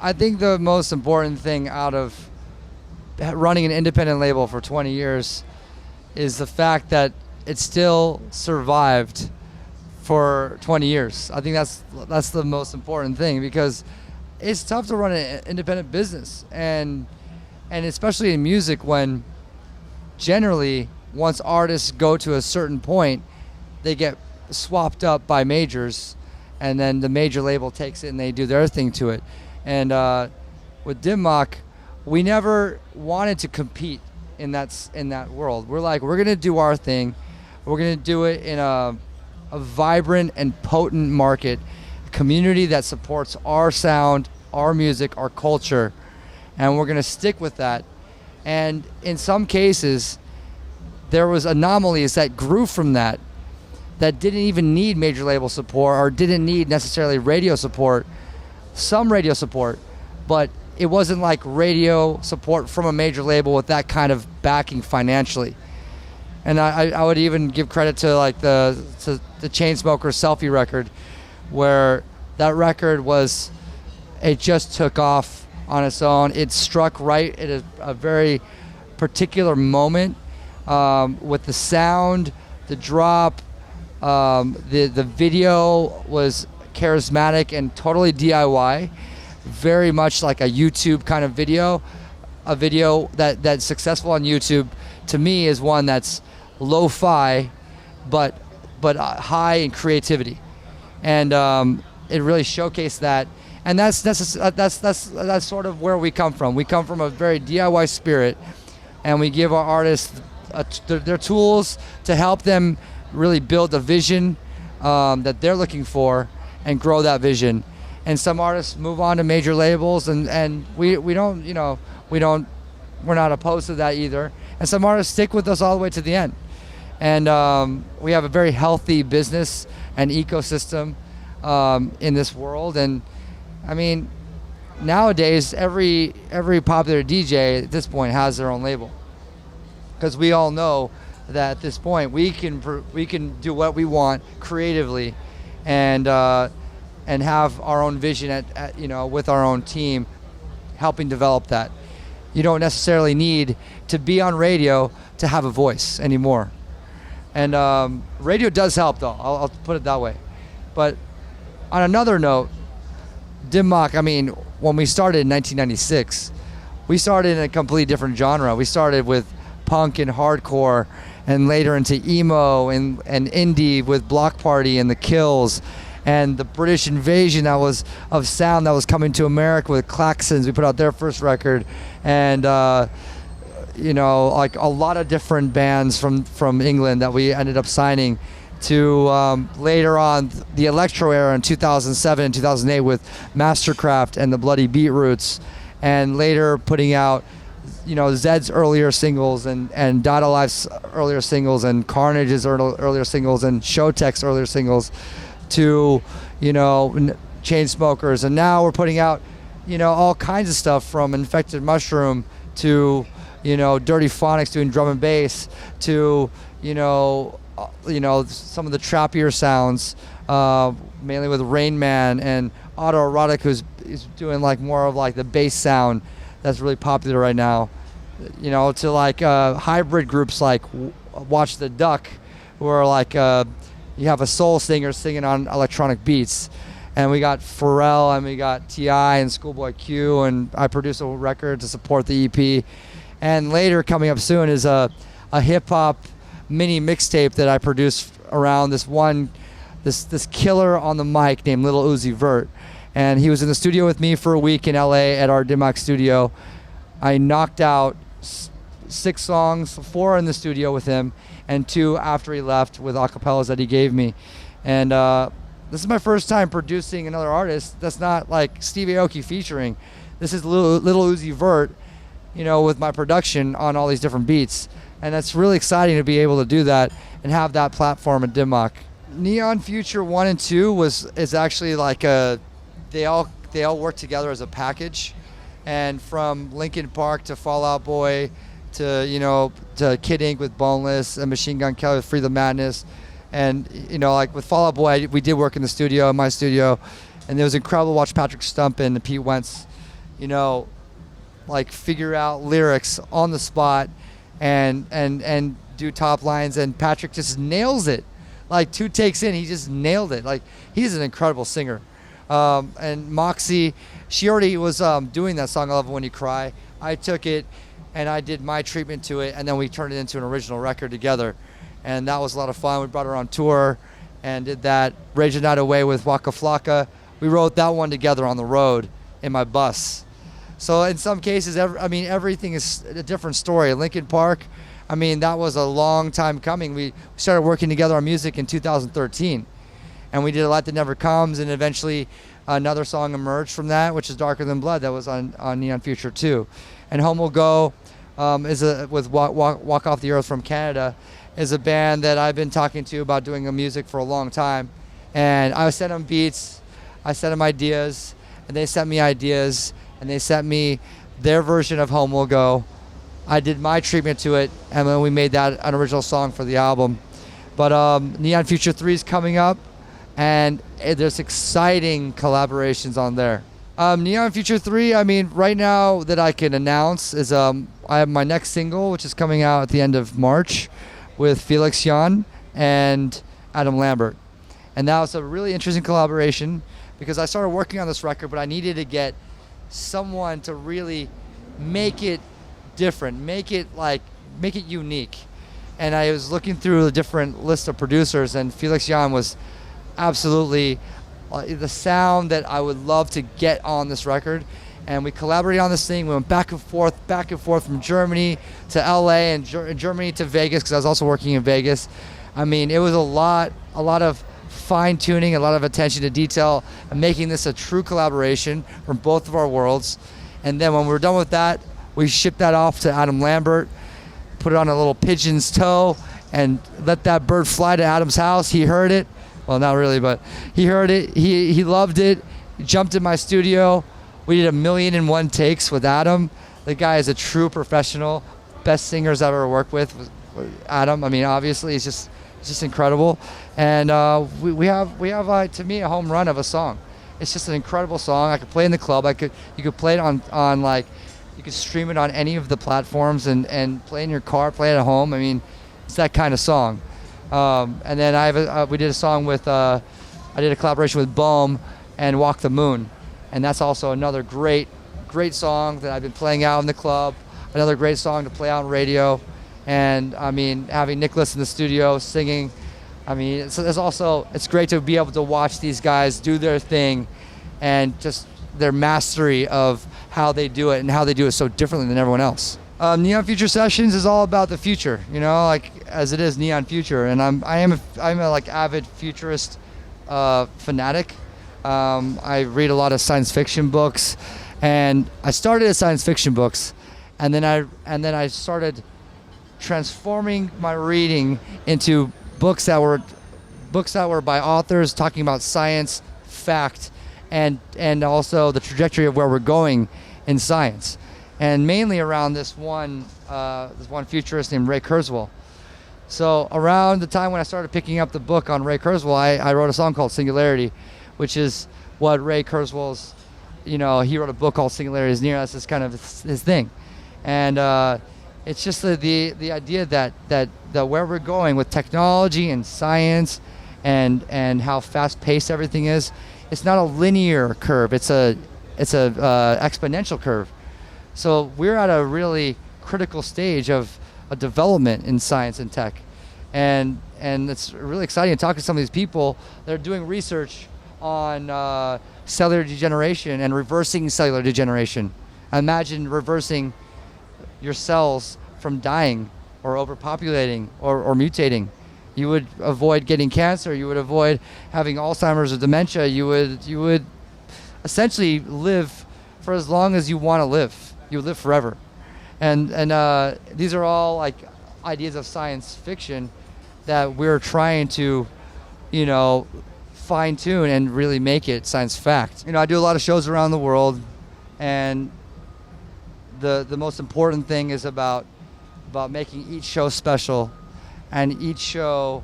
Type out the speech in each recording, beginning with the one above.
I think the most important thing out of running an independent label for 20 years is the fact that it still survived for 20 years. I think that's the most important thing, because it's tough to run an independent business, and especially in music, when generally once artists go to a certain point, they get swapped up by majors, and then the major label takes it and they do their thing to it. And with Mak, we never wanted to compete in that world. We're like, we're gonna do our thing. We're gonna do it in a vibrant and potent market, a community that supports our sound, our music, our culture, and we're gonna stick with that. And in some cases, there was anomalies that grew from that didn't even need major label support or didn't need necessarily radio support. Some radio support, but it wasn't like radio support from a major label with that kind of backing financially. And I would even give credit to like the Chainsmokers Selfie record, where that record it just took off on its own. It struck right at a very particular moment, with the sound, the drop, the video was charismatic and totally DIY, very much like a YouTube kind of video. A video that's successful on YouTube, to me, is one that's lo-fi, but high in creativity, and it really showcased that. And that's sort of where we come from. We come from a very DIY spirit, and we give our artists their tools to help them really build a vision that they're looking for and grow that vision. And some artists move on to major labels, and we're not opposed to that either. And some artists stick with us all the way to the end. And we have a very healthy business and ecosystem in this world. And I mean, nowadays every popular DJ at this point has their own label, because we all know that at this point we can do what we want creatively, and have our own vision with our own team helping develop that. You don't necessarily need to be on radio to have a voice anymore. And radio does help, though. I'll put it that way. But on another note, Mak, I mean, when we started in 1996, we started in a completely different genre. We started with punk and hardcore, and later into emo and indie with Block Party and The Kills, and the British invasion of sound that was coming to America with Klaxons. We put out their first record, and like a lot of different bands from England that we ended up signing, to later on the electro era in 2007 and 2008 with Mastercraft and the Bloody Beetroots, and later putting out Zed's earlier singles and Dada Life's earlier singles and Carnage's earlier singles and Showtek's earlier singles, to Chainsmokers, and now we're putting out all kinds of stuff, from Infected Mushroom to Dirty Phonics doing drum and bass, to some of the trappier sounds, mainly with Rain Man and Autoerotic, who's doing like more of like the bass sound that's really popular right now, to like hybrid groups like Watch the Duck, who are like you have a soul singer singing on electronic beats. And we got Pharrell, and we got T.I. and Schoolboy Q, and I produced a record to support the EP. And later, coming up soon, is a hip-hop mini mixtape that I produced around this killer on the mic named Lil Uzi Vert. And he was in the studio with me for a week in LA at our Mak studio. I knocked out 6 songs, 4 in the studio with him, and 2 after he left with acapellas that he gave me. And this is my first time producing another artist that's not like Steve Aoki featuring. This is Lil Uzi Vert, with my production on all these different beats. And that's really exciting to be able to do that and have that platform at Mak. Neon Future 1 and 2 is actually like they all work together as a package. And from Linkin Park to Fall Out Boy to Kid Ink with Boneless and Machine Gun Kelly with Free the Madness. And, like with Fall Out Boy, we did work in the studio, in my studio, and it was incredible to watch Patrick Stump and Pete Wentz you know, like figure out lyrics on the spot and do top lines, and Patrick just nails it. Like 2 takes in, he just nailed it. Like he's an incredible singer. And Moxie, she already was doing that song, I Love It When You Cry. I took it and I did my treatment to it, and then we turned it into an original record together. And that was a lot of fun. We brought her on tour and did that. Rage the Night Away with Waka Flocka. We wrote that one together on the road in my bus. So in some cases, everything is a different story. Linkin Park, I mean, that was a long time coming. We started working together on music in 2013. And we did A Light That Never Comes, and eventually another song emerged from that, which is Darker Than Blood, that was on Neon Future 2. And Home Will Go with Walk Off the Earth from Canada, is a band that I've been talking to about doing music for a long time. And I sent them beats, I sent them ideas, and they sent me ideas, and they sent me their version of Home Will Go. I did my treatment to it, and then we made that an original song for the album. But Neon Future 3 is coming up, and there's exciting collaborations on there. Neon Future 3, I mean, right now that I can announce is I have my next single, which is coming out at the end of March, with Felix Jan and Adam Lambert. And that was a really interesting collaboration because I started working on this record, but I needed to get someone to really make it different, make it unique. And I was looking through the different list of producers, and Felix Jan was absolutely the sound that I would love to get on this record. And we collaborated on this thing. We went back and forth from Germany to LA and Germany to Vegas, because I was also working in Vegas. I mean, it was a lot of fine tuning, a lot of attention to detail, and making this a true collaboration from both of our worlds. And then when we were done with that, we shipped that off to Adam Lambert, put it on a little pigeon's toe, and let that bird fly to Adam's house. He heard it. Well, not really, but he heard it. He loved it. He jumped in my studio. We did 1,000,001 takes with Adam. The guy is a true professional. Best singers I've ever worked with Adam. I mean, obviously, he's just incredible. And we have to me, a home run of a song. It's just an incredible song. I could play in the club. You could play it on like, you could stream it on any of the platforms and play in your car, play it at home. I mean, it's that kind of song. And then we did a song with, I did a collaboration with Bohm and Walk the Moon. And that's also another great song that I've been playing out in the club. Another great song to play out on radio. And I mean, having Nicholas in the studio singing, I mean, it's great to be able to watch these guys do their thing and just their mastery of how they do it and how they do it so differently than everyone else. Neon Future Sessions is all about the future, you know, like as it is Neon Future. And I'm a like avid futurist fanatic. I read a lot of science fiction books, and I started as science fiction books, and then I started transforming my reading into books that were by authors talking about science, fact, and also the trajectory of where we're going in science, and mainly around this one futurist named Ray Kurzweil. So around the time when I started picking up the book on Ray Kurzweil, I wrote a song called Singularity, which is what Ray Kurzweil's, you know, he wrote a book called Singularity is Near. That's kind of his thing. And it's just the idea that where we're going with technology and science and how fast-paced everything is, it's not a linear curve. It's a exponential curve. So we're at a really critical stage of a development in science and tech. And it's really exciting to talk to some of these people that are doing research on cellular degeneration and reversing cellular degeneration. Imagine reversing your cells from dying or overpopulating or mutating. You would avoid getting cancer. You would avoid having Alzheimer's or dementia. You would essentially live for as long as you want to live. You would live forever. And these are all like ideas of science fiction that we're trying to, you know, fine tune and really make it science fact. You know, I do a lot of shows around the world, and the most important thing is about making each show special and each show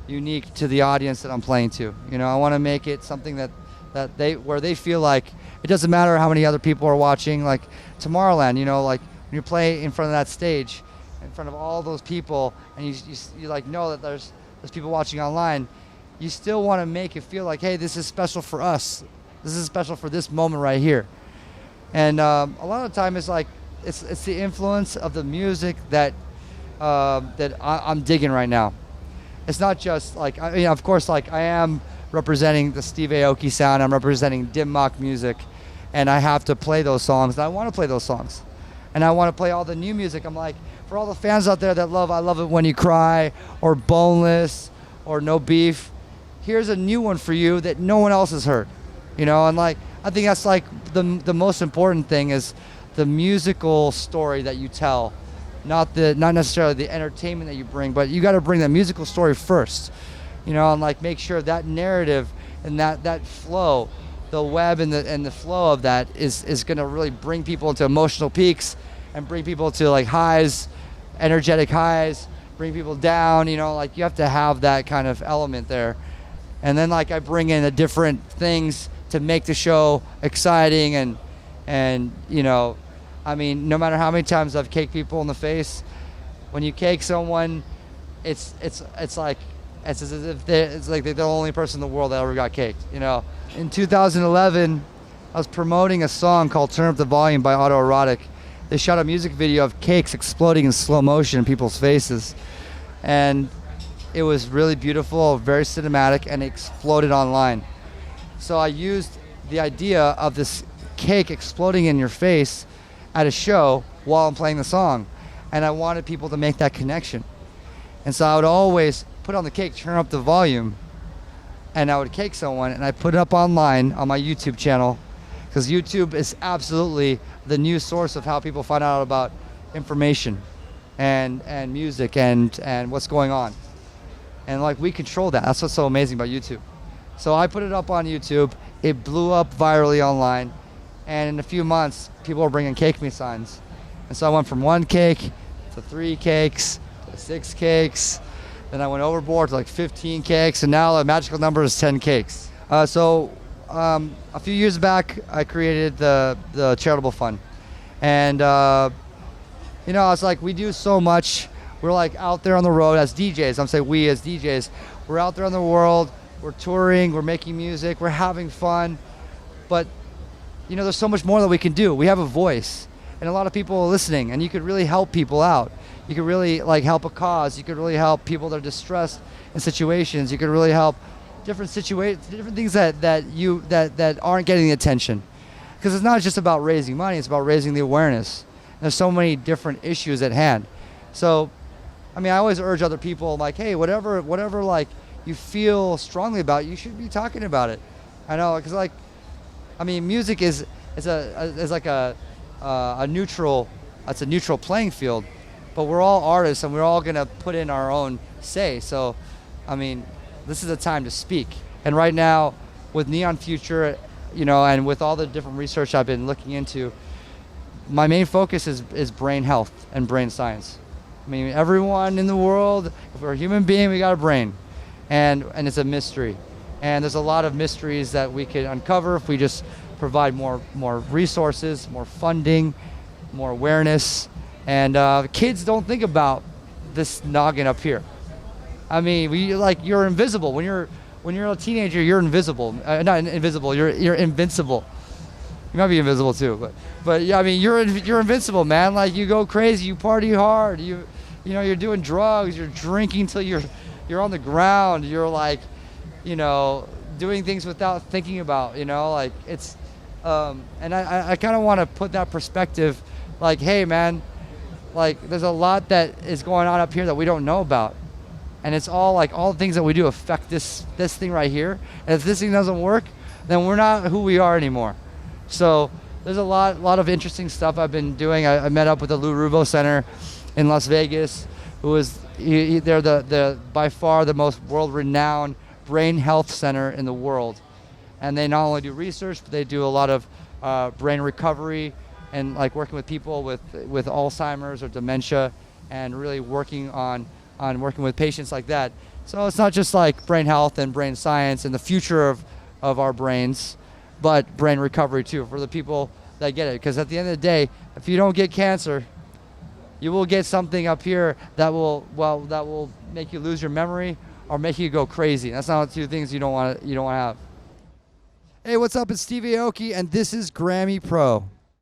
unique to the audience that I'm playing to. You know, I want to make it something that where they feel like It doesn't matter how many other people are watching. Like Tomorrowland, you know, like when you play in front of that stage, in front of all those people, and you like know that there's people watching online, you still want to make it feel like, hey, this is special for us. This is special for this moment right here. And a lot of the time, it's like it's the influence of the music that I'm digging right now. It's not just like, I mean, of course, like I am representing the Steve Aoki sound. I'm representing dim mak music, and I have to play those songs. And I want to play those songs, and I want to play all the new music. I'm like, for all the fans out there that I love it when you cry, or boneless, or no beef. Here's a new one for you that no one else has heard, you know. And like, I think that's like the most important thing is the musical story that you tell, not necessarily the entertainment that you bring, but you got to bring the musical story first, you know, and like make sure that narrative and that flow, the web and the flow of that is going to really bring people into emotional peaks and bring people to like highs, energetic highs, bring people down, you know, like you have to have that kind of element there. And then like I bring in the different things to make the show exciting and you know, I mean, no matter how many times I've caked people in the face, when you cake someone, it's like it's as if they're the only person in the world that ever got caked, you know. In 2011, I was promoting a song called "Turn Up the Volume" by Autoerotic. They shot a music video of cakes exploding in slow motion in people's faces, and it was really beautiful, very cinematic, and it exploded online. So I used the idea of this cake exploding in your face at a show while I'm playing the song, and I wanted people to make that connection. And so I would always put on the cake, turn up the volume, and I would cake someone, and I put it up online on my YouTube channel, because YouTube is absolutely the new source of how people find out about information and music and what's going on. And like we control that. That's what's so amazing about YouTube. So I put it up on YouTube. It blew up virally online, and in a few months, people were bringing cake me signs. And so I went from 1 cake to 3 cakes to 6 cakes. Then I went overboard to like 15 cakes, and now the magical number is 10 cakes. So a few years back, I created the charitable fund, and you know, I was like, we do so much. We're like out there on the road as DJs. I'm saying we as DJs. We're out there in the world. We're touring. We're making music. We're having fun. But you know, there's so much more that we can do. We have a voice, and a lot of people are listening. And you could really help people out. You could really like help a cause. You could really help people that are distressed in situations. You could really help different situations, different things that aren't getting the attention. Because it's not just about raising money. It's about raising the awareness. And there's so many different issues at hand. So, I mean, I always urge other people, like, hey, whatever like you feel strongly about, you should be talking about it. I know, because like, I mean, music is like a neutral, it's a neutral playing field, but we're all artists and we're all gonna put in our own say. So, I mean, this is a time to speak. And right now, with Neon Future, you know, and with all the different research I've been looking into, my main focus is brain health and brain science. I mean, everyone in the world, if we're a human being, we got a brain, and it's a mystery. And there's a lot of mysteries that we could uncover if we just provide more resources, more funding, more awareness. And kids don't think about this noggin up here. I mean, you're invisible. When you're a teenager, you're invisible. Not invisible. You're invincible. You might be invisible too, but yeah, I mean, you're invincible, man. Like, you go crazy, you party hard, you know, you're doing drugs, you're drinking till you're on the ground, you're like, you know, doing things without thinking about, you know, like it's, and I kind of want to put that perspective, like, hey, man, like there's a lot that is going on up here that we don't know about, and it's all like all the things that we do affect this thing right here, and if this thing doesn't work, then we're not who we are anymore. So there's a lot of interesting stuff I've been doing. I met up with the Lou Ruvo Center in Las Vegas, who is they're the by far the most world-renowned brain health center in the world, and they not only do research, but they do a lot of brain recovery and like working with people with Alzheimer's or dementia, and really working on working with patients like that. So it's not just like brain health and brain science and the future of our brains. but brain recovery too for the people that get it. Because at the end of the day, if you don't get cancer, you will get something up here that will make you lose your memory or make you go crazy. That's not the two things you don't want to have. Hey, what's up? It's Steve Aoki, and this is Grammy Pro.